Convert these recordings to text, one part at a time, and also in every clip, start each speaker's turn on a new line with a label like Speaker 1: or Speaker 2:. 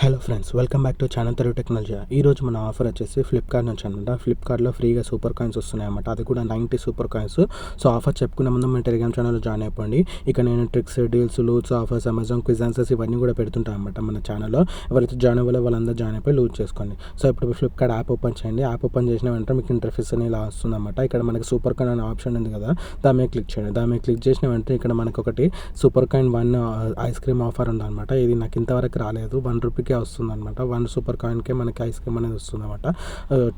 Speaker 1: Hello friends, welcome back to channel Telugu technology. ఈరోజు మన offer వచ్చేసి ఫ్లిప్కార్ట్ నుంచి అనమాట. ఫ్లిప్కార్ట్లో ఫ్రీగా సూపర్ కాయిన్స్ వస్తున్నాయి అన్నమాట. అది కూడా 90 సూపర్ కాయిన్స్. సో ఆఫర్ చెప్పుకునే ముందు మన టెలిగ్రామ్ ఛానల్లో జాయిన్ అయిపోండి. ఇక నేను tricks, deals, loots, offers, Amazon quiz answers ఇవన్నీ కూడా పెడుతుంటాను అనమాట మన ఛానల్లో. ఎవరైతే జాయిన్ అవ్వాలో వాళ్ళందరూ జాయిన్ అయిపోయి లూట్ చేసుకోండి. సో ఇప్పుడు ఫ్లిప్కార్ట్ యాప్ ఓపెన్ చేయండి. యాప్ ఓపెన్ చేసిన వెంటనే మీకు ఇంటర్ఫేస్ అని ఇలా వస్తుంది అనమాట. ఇక్కడ మనకి సూపర్ కాయిన్ అనే ఆప్షన్ ఉంది కదా, దాని మీద క్లిక్ చేయండి. దాని మీద క్లిక్ చేసిన వెంటనే ఇక్కడ మనకు ఒకటి super coin 1 ice cream offer ఉందన్నమాట. ఇది నాకు ఇంతవరకు రాలేదు, ₹1 వస్తుంది అనమాట. 1 సూపర్ కాయిన్కే మనకి ఐస్ క్రీమ్ అనేది వస్తుంది అనమాట.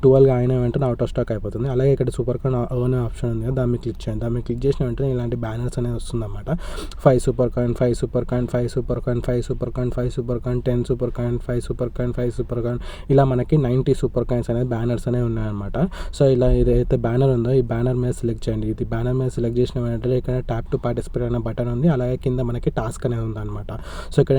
Speaker 1: 12 అయిన వెంటనే అవుట్ ఆఫ్ స్టాక్ అయిపోతుంది. అలాగే ఇక్కడ సూపర్ కాయిన్ ఓన్ ఆప్షన్ ఉంది కదా, దాని మీద క్లిక్ చేయండి. దాని మీద క్లిక్ చేసిన వెంటనే ఇలాంటి బ్యానర్స్ అనేది వస్తుంది అనమాట. 5 super coin, 5 super coin, 5 super coin, 5 super coin, 5 super coin, 10 super coin, 5 super coin, 5 super coin, ఇలా మనకి 90 సూపర్ కాయిన్స్ అనేది బ్యానర్స్ అనేవి ఉన్నాయన్నమాట. సో ఇలా ఏదైతే బ్యానర్ ఉందో ఈ బ్యానర్ మీద సెలెక్ట్ చేయండి. ఇది బ్యానర్ మీద సెలెక్ట్ చేసిన వెంటనే ఇక్కడ ట్యాప్ టు పార్టిసిపేట్ అనే బటన్ ఉంది. అలాగే కింద మనకి టాస్క్ అనేది ఉందన్నమాట. సో ఇక్కడ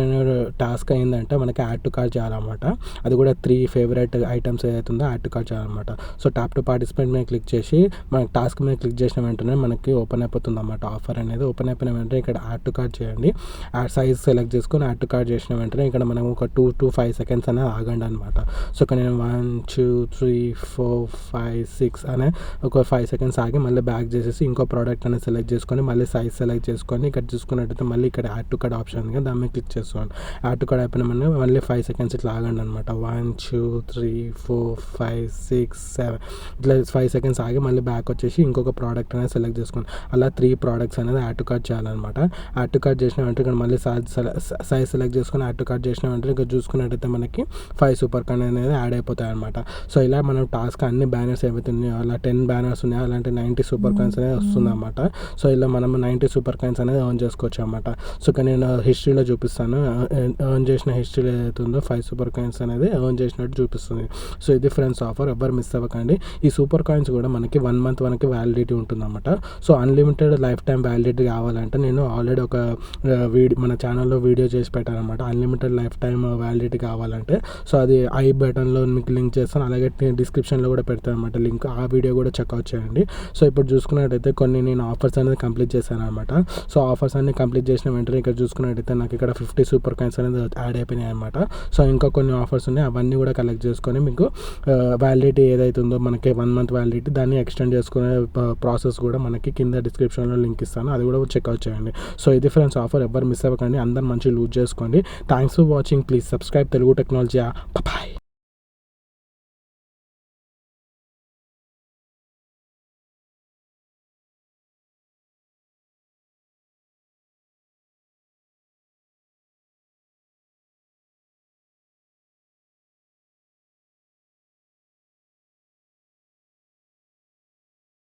Speaker 1: టాస్క్ అయిందంటే మనకి యాడ్ టు కార్ట్ చేయాలన్నమాట. అది కూడా 3 ఫేవరెట్ ఐటమ్స్ ఏదైతే ఉందో యాడ్ టు కార్ట్ చేయాలన్నమాట. సో ట్యాప్ టు పార్టిసిపేట్ మీద క్లిక్ చేసి మనకి టాస్క్ మీద క్లిక్ చేసిన వెంటనే మనకి ఓపెన్ అయిపోతుంది అన్నమాట. ఆఫర్ అనేది ఓపెన్ అయిపోయిన వెంటనే ఇక్కడ యాడ్ టు కార్ట్ చేయండి. యాడ్ సైజ్ సెలెక్ట్ చేసుకొని యాడ్ టు కార్ట్ చేసిన వెంటనే ఇక్కడ మనం ఒక 2 to 5 సెకండ్స్ అనేది ఆగండి అనమాట. సో ఇక్కడ నేను 1 2 3 4 5 6 అనే ఒక 5 సెకండ్స్ ఆగి మళ్ళీ బ్యాక్ చేసేసి ఇంకో ప్రోడక్ట్ అనేది సెలెక్ట్ చేసుకొని మళ్ళీ సైజ్ సెలెక్ట్ చేసుకొని ఇక్కడ చూసుకున్నట్టయితే మళ్ళీ ఇక్కడ యాడ్ టు కార్ట్ ఆప్షన్ ఉంది కదా, దాని మీద క్లిక్ చేస్తాను. యాడ్ టు కార్ట్ అయిపోయిన మళ్ళీ 5 సెకండ్స్ ఇట్లా ఆగండి అనమాట. 1 2 3 4 5 6 7 ఇట్లా 5 సెకండ్స్ ఆగి మళ్ళీ బ్యాక్ వచ్చేసి ఇంకొక ప్రోడక్ట్ అనేది సెలెక్ట్ చేసుకోండి. అలా 3 ప్రోడక్ట్స్ అనేది యాడ్ టు కార్ట్ చేయాలన్నమాట. యాడ్ టు కార్ట్ చేసిన వెంటనే ఇక్కడ మళ్ళీ సైజ్ సెలెక్ట్ చేసుకొని యాడ్ టు కార్ట్ చేసిన వెంటనే ఇక్కడ చూసుకున్నట్టయితే మనకి 5 సూపర్ కాయిన్ అనేది యాడ్ అయిపోతాయి అనమాట. సో ఇలా మనం టాస్క్ అన్ని బ్యానర్స్ ఏవైతే ఉన్నాయో అలా 10 బ్యానర్స్ ఉన్నాయో అలాంటి 90 సూపర్ కాయిన్స్ అనేది వస్తుంది అనమాట. సో ఇలా మనం 90 సూపర్ కాయిన్స్ అనేది ఎర్న్ చేసుకోవచ్చు అనమాట. సో ఇక్కడ నేను హిస్టరీలో చూపిస్తాను. ఎర్న్ చేసిన హిస్టరీ ఏదైతే ఉందో 5 సూపర్ కాయిన్స్ అనేది ఎర్న్ చేసినట్టు చూపిస్తుంది. సో ఇది ఫ్రెండ్స్ ఆఫర్, ఎవరు మిస్ అవ్వకండి. ఈ సూపర్ కాయిన్స్ కూడా మనకి 1 మంత్ వరకు వ్యాలిడిటీ ఉంటుందన్నమాట. So unlimited life time validity కావాలంటే నేను ఆల్రెడీ ఒక మన ఛానల్లో వీడియో చేసి పెట్టాను అనమాట. అన్లిమిటెడ్ లైఫ్ టైం వ్యాలిడిటీ కావాలంటే సో అది ఐ బటన్లో మీకు లింక్ చేస్తాను, అలాగే డిస్క్రిప్షన్లో కూడా పెడతాను అనమాట లింక్. ఆ వీడియో కూడా చెక్అవుట్ చేయండి. సో ఇప్పుడు చూసుకున్నట్టయితే కొన్ని నేను ఆఫర్స్ అనేది కంప్లీట్ చేశాను అనమాట. సో ఆఫర్స్ అన్ని కంప్లీట్ చేసిన వెంటనే ఇక్కడ చూసుకున్నట్టయితే నాకు ఇక్కడ 50 సూపర్ కాయిన్స్ అనేది యాడ్ అయిపోయినాయి అనమాట. సో ఇంకా కొన్ని ఆఫర్స్ ఉన్నాయి, అవన్నీ కూడా కలెక్ట్ చేసుకొని మీకు వ్యాలిడిటీ ఏదైతే ఉందో మనకి 1 మంత్ వ్యాలిడిటీ దాన్ని ఎక్స్టెండ్ చేసుకునే ప్రాసెస్ కూడా మనకి కింద డిస్క్రిప్షన్లో లింక్ ఇస్తాను, అది కూడా చెక్అవుట్ చేయండి. సో ఇది ఫ్రెండ్స్ ఆఫర్, ఎవరు మిస్ అవ్వకండి. అందరు మంచి లూజ్ చేసుకోండి. Thanks for watching. Please subscribe Telugu technology. Bye.